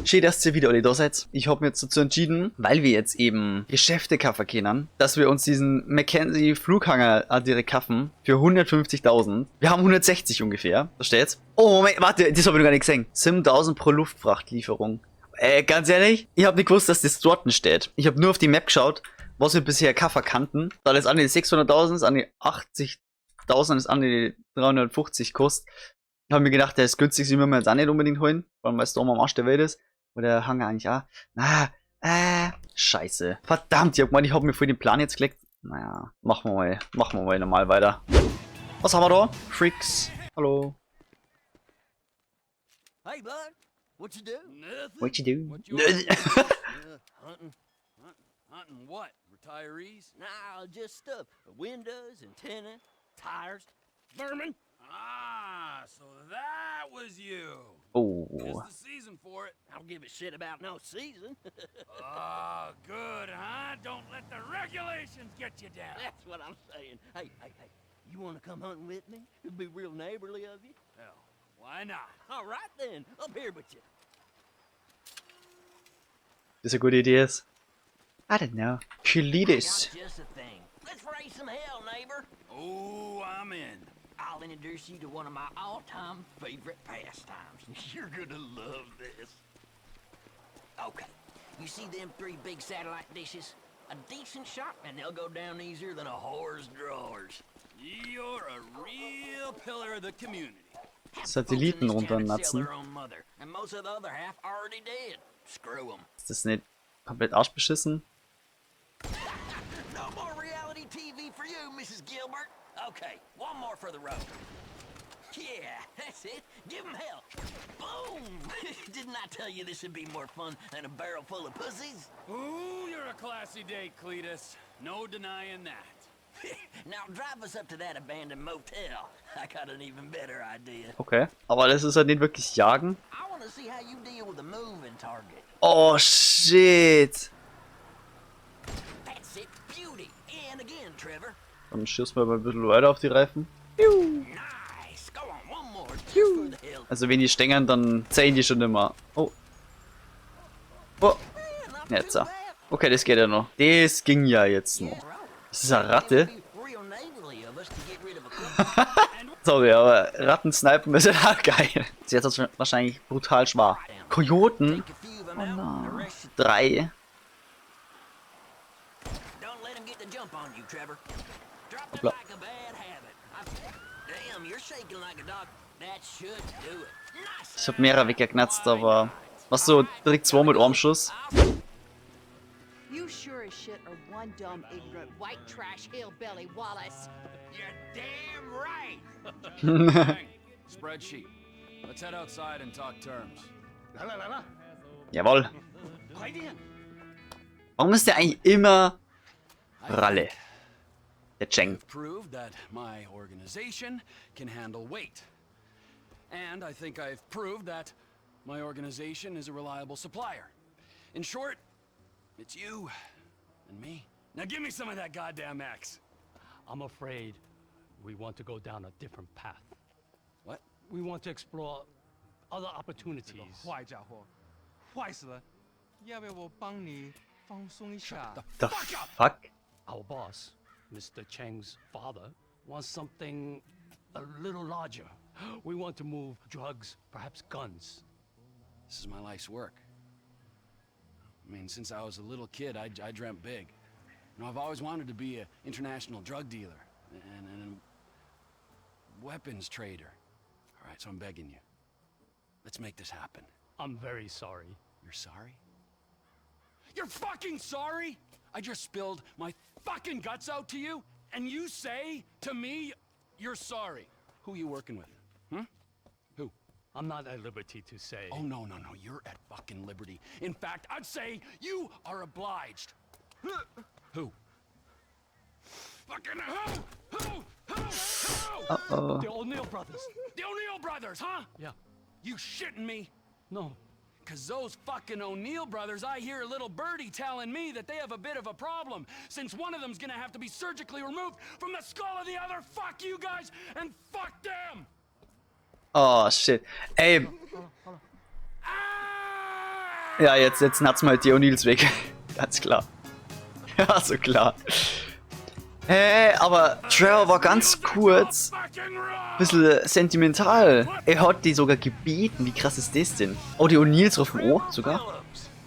Schön, dass ihr wieder alle da seid. Ich habe mir jetzt dazu entschieden, weil wir jetzt eben Geschäfte kaufen können, dass wir uns diesen Mackenzie Flughanger direkt kaufen für 150.000. Wir haben 160 ungefähr. Da steht's. Oh, Moment, warte, das habe ich noch gar nicht gesehen. 7.000 pro Luftfrachtlieferung. Ganz ehrlich, ich habe nicht gewusst, dass das dort steht. Ich habe nur auf die Map geschaut, was wir bisher kaufen kannten. Da ist an die 600.000, ist an die 80.000, ist an die 350 kostet. Ich habe mir gedacht, der ist günstig, müssen wir jetzt auch nicht unbedingt holen, weil es da am Arsch der Welt ist. Wo der Hanger eigentlich auch. Scheiße. Verdammt, ich hab mir vor den Plan jetzt gelegt. Naja, machen wir mal normal weiter. Was haben wir da? Freaks. Hallo. Hey, bud. What you do? Nothing. What you do? What you hunting what? Retirees? Nah, just stuff. Windows, antenna, tires, vermin. Ah, so that was you. Oh. It's the season for it. I don't give a shit about no season. Oh, good, huh? Don't let the regulations get you down. That's what I'm saying. Hey. You want to come hunting with me? It'd be real neighborly of you. Hell, why not? All right then. Up here with you. Das eine gute Idee ist. I don't know. Chilides. Just a thing. Let's raise some hell, neighbor. Oh, I'm in. I'll introduce you to one of my all-time favorite pastimes. You're gonna love this. Okay, you see them 3 big satellite dishes? A decent shot, and they'll go down easier than a whore's drawers. You're a real pillar of the community. Satelliten runternatzen. And most of the other half already dead. Screw 'em. Ist das nicht komplett arschbeschissen? No more reality TV for you, Mrs. Gilbert. Okay, one more for the road. Yeah, that's it. Give 'em hell. Boom! Didn't I tell you this would be more fun than a barrel full of pussies? Ooh, you're a classy date, Cletus. No denying that. Now drive us up to that abandoned motel. I got an even better idea. Okay. Aber das ist halt nicht wirklich Jagen. I want to see how you deal with a moving target. Oh, shit. That's it. Beauty. And again, Trevor. Dann schießen wir mal ein bisschen weiter auf die Reifen. Nice. Go on, one more. Just for the hell. Also wenn die stängern, dann zählen die schon immer. Oh. Oh. Jetzt so. Okay, das geht ja noch. Das ging ja jetzt noch. Das ist eine Ratte. Sorry, aber Ratten snipen ist ja geil. Sie hat das wahrscheinlich brutal schwer. Kojoten? Oh nein. 3. Hoppla. Ich hab mehrere weggeknatzt, aber was so direkt 2 mit Armschuss. You sure as shit are one dumb, ignorant, white trash hillbilly, Wallace. You're damn right. Spreadsheet. Let's head outside and talk terms. Jawohl. Warum ist der eigentlich immer Ralle? Der Cheng. Proved that my organization can handle weight. And I think I've proved that my organization is a reliable supplier. In short, it's you and me. Now give me some of that goddamn X. I'm afraid we want to go down a different path. What? We want to explore other opportunities. 坏家伙，坏死了！要不要我帮你放松一下？ The fuck? Our boss, Mr. Cheng's father, wants something a little larger. We want to move drugs, perhaps guns. This is my life's work. I mean, since I was a little kid, I dreamt big. You know, I've always wanted to be an international drug dealer and a weapons trader. All right, so I'm begging you. Let's make this happen. I'm very sorry. You're sorry? You're fucking sorry? I just spilled my fucking guts out to you, and you say to me you're sorry. Who are you working with? Hmm? Who? I'm not at liberty to say. Oh, no, you're at fucking liberty. In fact, I'd say you are obliged. Who? Fucking who? Uh-oh. The O'Neill brothers. The O'Neill brothers, huh? Yeah. You shitting me? No. Cause those fucking O'Neill brothers, I hear a little birdie telling me that they have a bit of a problem, since one of them's gonna have to be surgically removed from the skull of the other. Fuck you guys, and fuck them! Oh shit. Ey, Ah! Ja, jetzt natzen wir halt die O'Neills weg. Ganz klar. Ja, so klar. Aber Trevor war ganz kurz ein bisschen sentimental. Er hat die sogar gebeten. Wie krass ist das denn? Oh, die O'Neills rufen O sogar.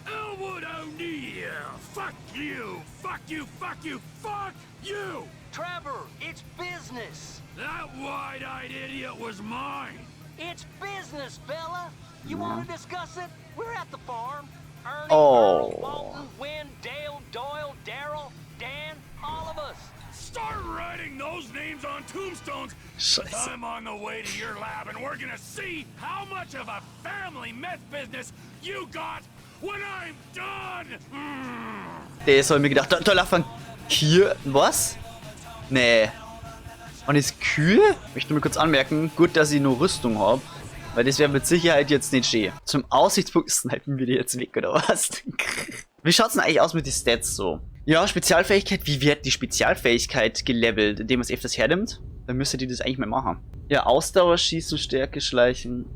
Elwood O'Neill! Fuck you! Fuck you! Fuck you! Fuck you! Trevor, it's business. That wide-eyed idiot was mine! It's business, fella. You want to discuss it? We're at the farm. Ernie, Oh. Earl, Bolton, Wynn, Dale, Doyle, Daryl, Dan, all of us. Start writing those names on tombstones! Scheiße. I'm on the way to your lab and we're gonna see how much of a family meth business you got when I'm done! Der soll mir gedacht, da laufen Kühe. Was? Nee. Und ist Kühe? Ich möchte nur kurz anmerken, gut, dass ich nur Rüstung habe. Weil das wäre mit Sicherheit jetzt nicht schön. Zum Aussichtspunkt snipen wir die jetzt weg, oder was? Wie schaut's denn eigentlich aus mit den Stats so? Ja, Spezialfähigkeit. Wie wird die Spezialfähigkeit gelevelt? Indem man es öfters hernimmt? Dann müsste die das eigentlich mal machen. Ja, Ausdauer, Schießen, Stärke, Schleichen,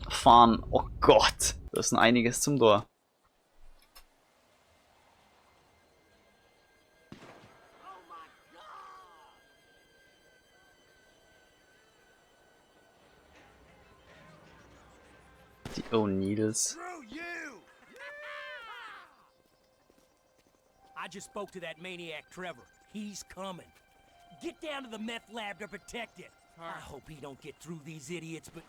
Fahren. Oh Gott. Das ist ein einiges zum Tor. Die O'Neills. I just spoke to that maniac Trevor. He's coming. Get down to the meth lab to protect it. I hope he don't get through these idiots, but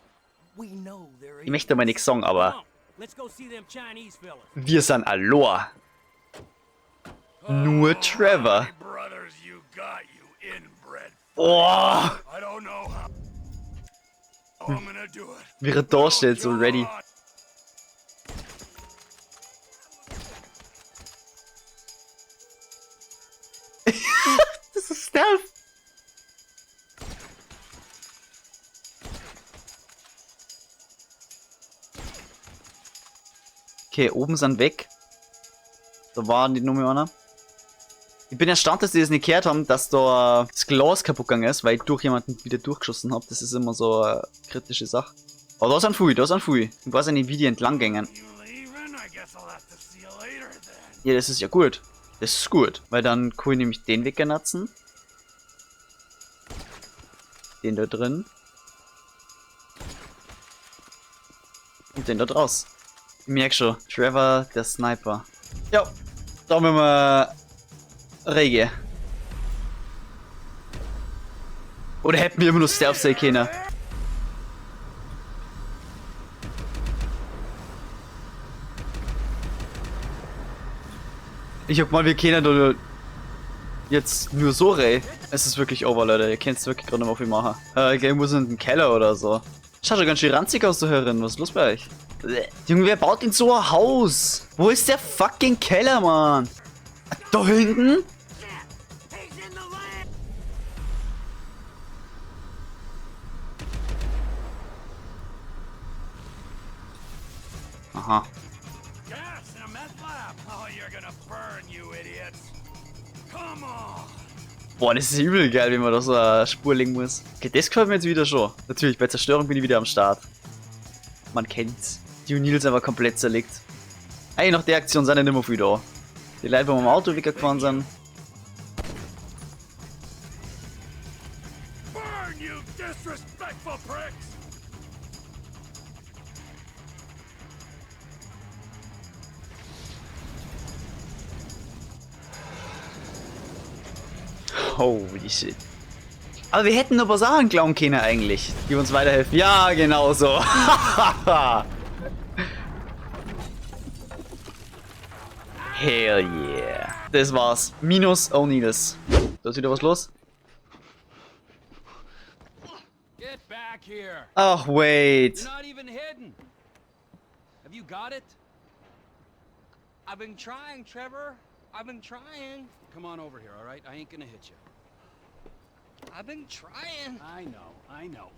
we know they're Ich möchte mal nichts sagen, aber Come on, let's go see them Chinese fellas. wir sind Aloha. Nur Trevor. Hey, brothers, you got you inbred. Oh, I don't know how I'm gonna do it. wie er da steht, so ready. Das ist Stealth. Okay, oben sind weg. Da waren die Nummer einer. Ich bin erstaunt, dass die das nicht gehört haben, dass da das Glas kaputt gegangen ist, weil ich durch jemanden wieder durchgeschossen habe. Das ist immer so eine kritische Sache. Aber da sind viele, da sind viele. Ich weiß ja nicht, wie die entlang gängen. You leaving? I guess I'll have to see you later then. Ja, das ist ja gut. Das ist gut, weil dann kann ich nämlich den wegnatzen. Den da drin. Und den da draus. Ich merke schon, Trevor, der Sniper. Ja, da müssen wir Rege. Oder hätten wir immer nur Stealth sein können? Ich hab mal, wir kennen da jetzt nur so Ray. Es ist wirklich over, Leute. Ihr könnt es wirklich gerade noch viel machen. Irgendwo sind ein Keller oder so. Schaut schon ganz schön ranzig aus, du Herrin. Was ist los bei euch? Junge, wer baut denn so ein Haus? Wo ist der fucking Keller, Mann? Da hinten? Aha. Gas in a meth lab. Oh, you're gonna burn, you idiots. Come on. Boah, das ist übel geil, wie man da so eine Spur legen muss. Okay, das gefällt mir jetzt wieder schon. Natürlich, bei Zerstörung bin ich wieder am Start. Man kennt's. Die O'Neills aber komplett zerlegt. Ey, nach der Aktion sind ja nicht mehr viel da. Die Leute, die mit dem Auto weggefahren sind. Burn, you disrespectful pricks. Holy shit. Aber wir hätten noch was Sachen klauen können eigentlich, die uns weiterhelfen. Ja, genau so. Hell yeah. Das war's. Minus O'Neills. Da ist wieder was los. Get back here. Ach, wait. You're not even hidden. Have you got it? I've been trying, Trevor. I've been trying. Come on over here, all right? I ain't gonna hit you. I've been trying. I know, I know.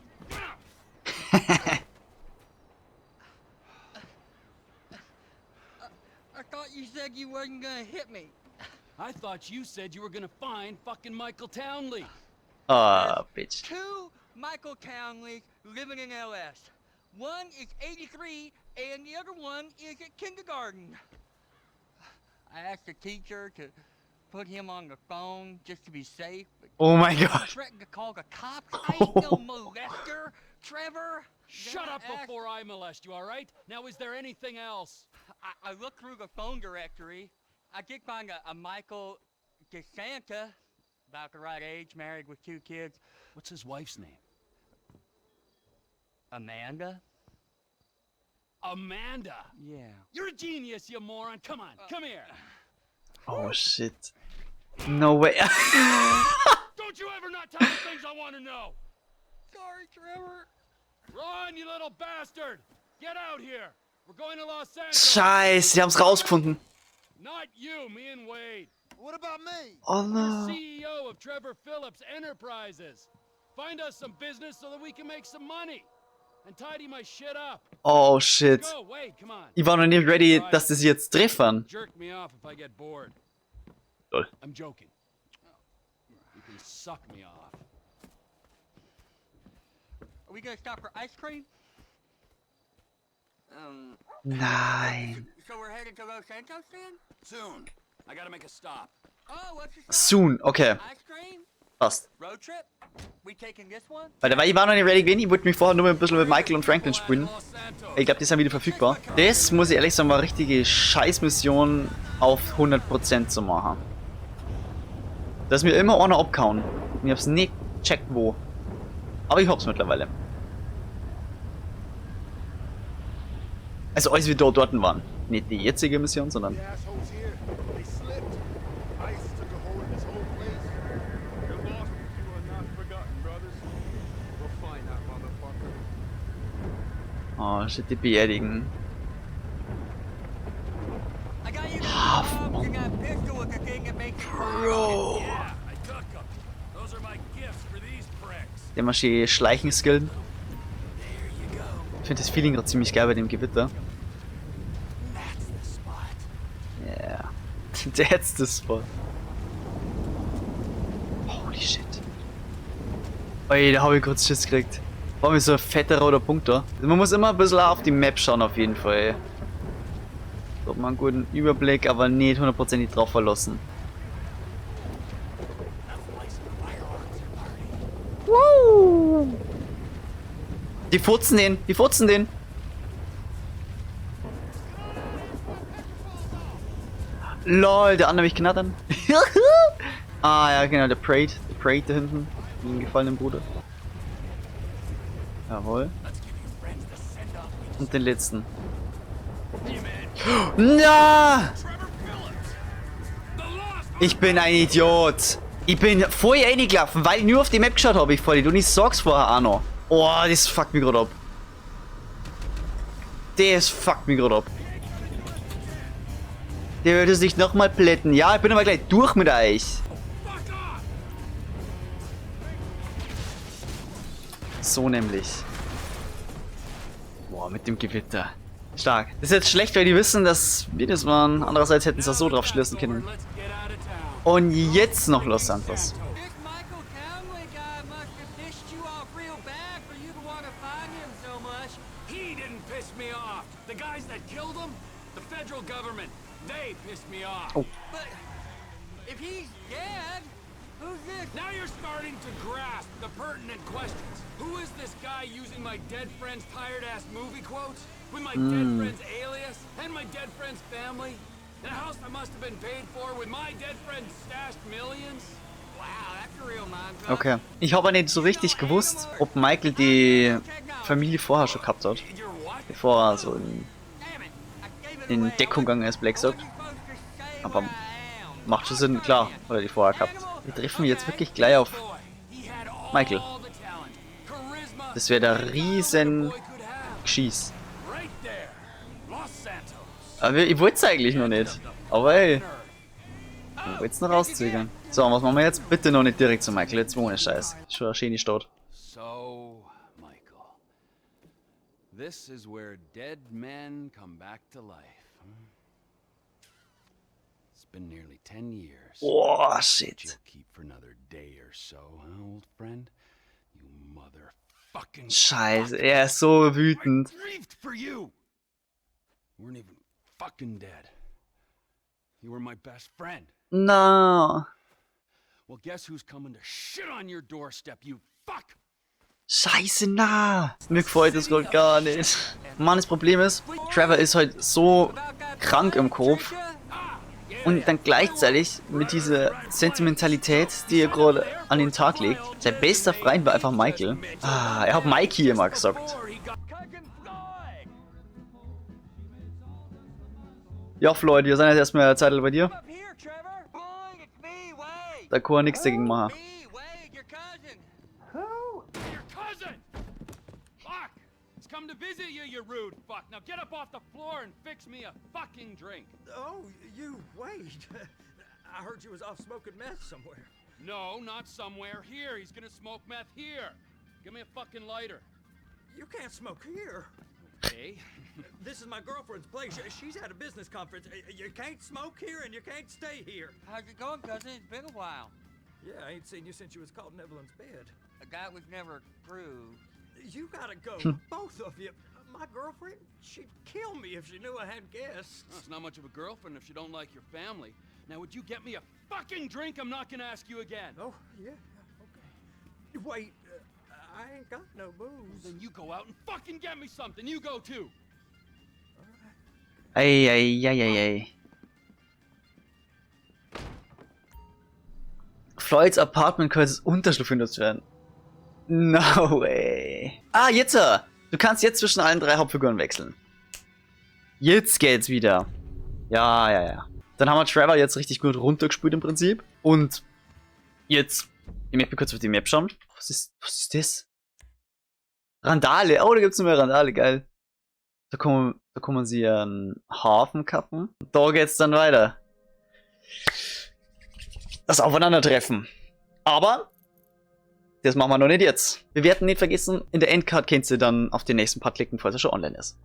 I thought you said you wasn't gonna hit me. I thought you said you were gonna find fucking Michael Townley. Ah, bitch. Two Michael Townleys living in LS. One is 83 and the other one is at kindergarten. I asked the teacher to put him on the phone just to be safe, but Oh mein he Gott. threatened to call the cops. I ain't no molester, Trevor. Shut up before I molest you, all right? Now, is there anything else? I looked through the phone directory. I did find a Michael DeSanta, about the right age, married with 2 kids. What's his wife's name? Amanda? Amanda! Yeah. You're a genius, you moron! Come on, come here! Oh shit. No way. Don't you ever not tell me things I want to know! Sorry, Trevor. Run, you little bastard! Get out here! We're going to Los Santos! Scheiße, sie haben's rausgefunden. Not you, me and Wade. What about me? Oh You're no. CEO of Trevor Phillips Enterprises. Find us some business so that we can make some money. And tidy my shit up. Oh shit. Go, Wade, come on. Ich war noch nicht ready, dass die sie jetzt treffen. Jerk me off if I get bored. Lol. I'm joking. You can suck me off. Are we gonna stop for ice cream? Nein. So we're headed to Los Santos then? Soon. I gotta make a stop. Oh, what's the Soon. Okay, Ice cream? passt. Road trip? We taking this one? Weil ich war noch nicht ready gewesen. Ich wollte mich vorher nur ein bisschen mit Michael und Franklin spielen. Ich glaube, die sind wieder verfügbar. Das muss ich ehrlich sagen, war eine richtige Scheißmission auf 100% zu machen. Da ist mir immer einer abgehauen. Und ich hab's nicht gecheckt, wo. Aber ich hab's mittlerweile. Also alles wie dort waren. Nicht die jetzige Mission, sondern... The assholes here, they slipped. ICE took a hold of this whole place. You're lost if you are not forgotten, brothers. We'll find that motherfucker. Oh, shit, die beerdigen. I got you gloves and that pistol with the thing that makes it fire. Yeah, I took them. Those are my gifts for these pricks. Der Maschine schleichen skillen. Ich finde das Feeling gerade ziemlich geil bei dem Gewitter. Yeah. That's the spot. Holy shit. Ey, da habe ich kurz Schiss gekriegt. War mir so ein fetter roter Punkt da. Also man muss immer ein bisschen auf die Map schauen auf jeden Fall. Da hat man einen guten Überblick, aber nicht hundertprozentig drauf verlassen. Woo! Die furzen den, die furzen den. Lol, der andere mich knattern. Ah ja, genau, der Parade da hinten. Den gefallenen Bruder. Jawohl. Und den letzten. Na! Ich bin ein Idiot. Ich bin vorher reingelaufen, weil ich nur auf die Map geschaut habe, ich voll. Und ich sag's vorher auch noch. Oh, das fuckt mich gerade ab. Das fuckt mich gerade ab. Der wird es nicht nochmal plätten. Ja, ich bin aber gleich durch mit euch. So nämlich. Boah, mit dem Gewitter. Stark. Das ist jetzt schlecht, weil die wissen, dass wir das waren. Andererseits hätten sie das so drauf schließen können. Und jetzt noch Los Santos. This Michael Townley guy must have pissed you off real bad for you to want to find him so much. He didn't piss me off. The guys that killed him, the federal government, they pissed me off. Oh. But if he's dead, who's this? Now you're starting to grasp the pertinent questions. Who is this guy using my dead friend's tired-ass movie quotes? With my dead friend's alias and my dead friend's family? In a house that must have been paid for with my dead friend's stashed millions? Wow, that's a real mind. Okay. Ich habe nicht so richtig gewusst, ob Michael die Familie vorher schon gehabt hat. Your what? Bevor er so in Deckung gegangen ist, Black sagt. Aber macht schon Sinn, klar, oder die vorher gehabt. Wir treffen jetzt wirklich gleich auf Michael. Das wäre der riesen Geschieß. Right there. Los Santos. Aber ich wollte es eigentlich noch nicht. Aber ey, ich wollte es noch rauszögern. So, was machen wir jetzt? Bitte noch nicht direkt zu Michael, jetzt ohne Scheiß. Schon eine schöne Stadt. So, Michael, this is where dead men come back to life. Hmm? It's been nearly 10 years. Oh, That shit. you'll keep for another day or so, huh, old friend? You motherfucking Scheiße, er ist so wütend. Grieved for you. weren't even fucking dead. You were my best friend. No. Well, guess who's coming to shit on your doorstep, you fuck! Scheiße, na. Mir gefällt das gerade gar nicht. Mann, das Problem ist, Trevor ist halt so krank im Kopf. Und dann gleichzeitig mit dieser Sentimentalität, die er gerade an den Tag legt. Sein bester Freund war einfach Michael. Ah, er hat Mikey immer gesagt. Ja, Floyd, wir sind jetzt erstmal eine Zeit bei dir. Da kann er nichts dagegen machen. Come to visit you, you rude fuck. Now get up off the floor and fix me a fucking drink. Oh, you, wait. I heard you was off smoking meth somewhere. No, not somewhere. Here. He's gonna smoke meth here. Give me a fucking lighter. You can't smoke here. Okay. This is my girlfriend's place. She's at a business conference. You can't smoke here and you can't stay here. How's it going, cousin? It's been a while. Yeah, I ain't seen you since you was caught in Evelyn's bed. A guy was never proved. You gotta go, both of you. My girlfriend, she'd kill me if she knew I had guests. Well, it's not much of a girlfriend if she don't like your family. Now, would you get me a fucking drink? I'm not gonna ask you again. Oh, yeah, okay. Wait, I ain't got no booze. Then you go out and fucking get me something. You go too. Ey, ey, ey, ey, ey. Floyds Apartment könnte als Unterschlupf benutzt werden. No way. Ah, jetzt! Du kannst jetzt zwischen allen 3 Hauptfiguren wechseln. Jetzt geht's wieder. Ja, ja, ja. Dann haben wir Trevor jetzt richtig gut runtergespült im Prinzip. Und jetzt, ich möchte kurz auf die Map schauen. Was ist das? Randale. Oh, da gibt's noch mehr Randale, geil. Da kommen sie einen Hafen kappen. Da geht's dann weiter. Das Aufeinandertreffen. Aber das machen wir noch nicht jetzt. Wir werden nicht vergessen, in der Endcard könnt ihr dann auf den nächsten Part klicken, falls er schon online ist.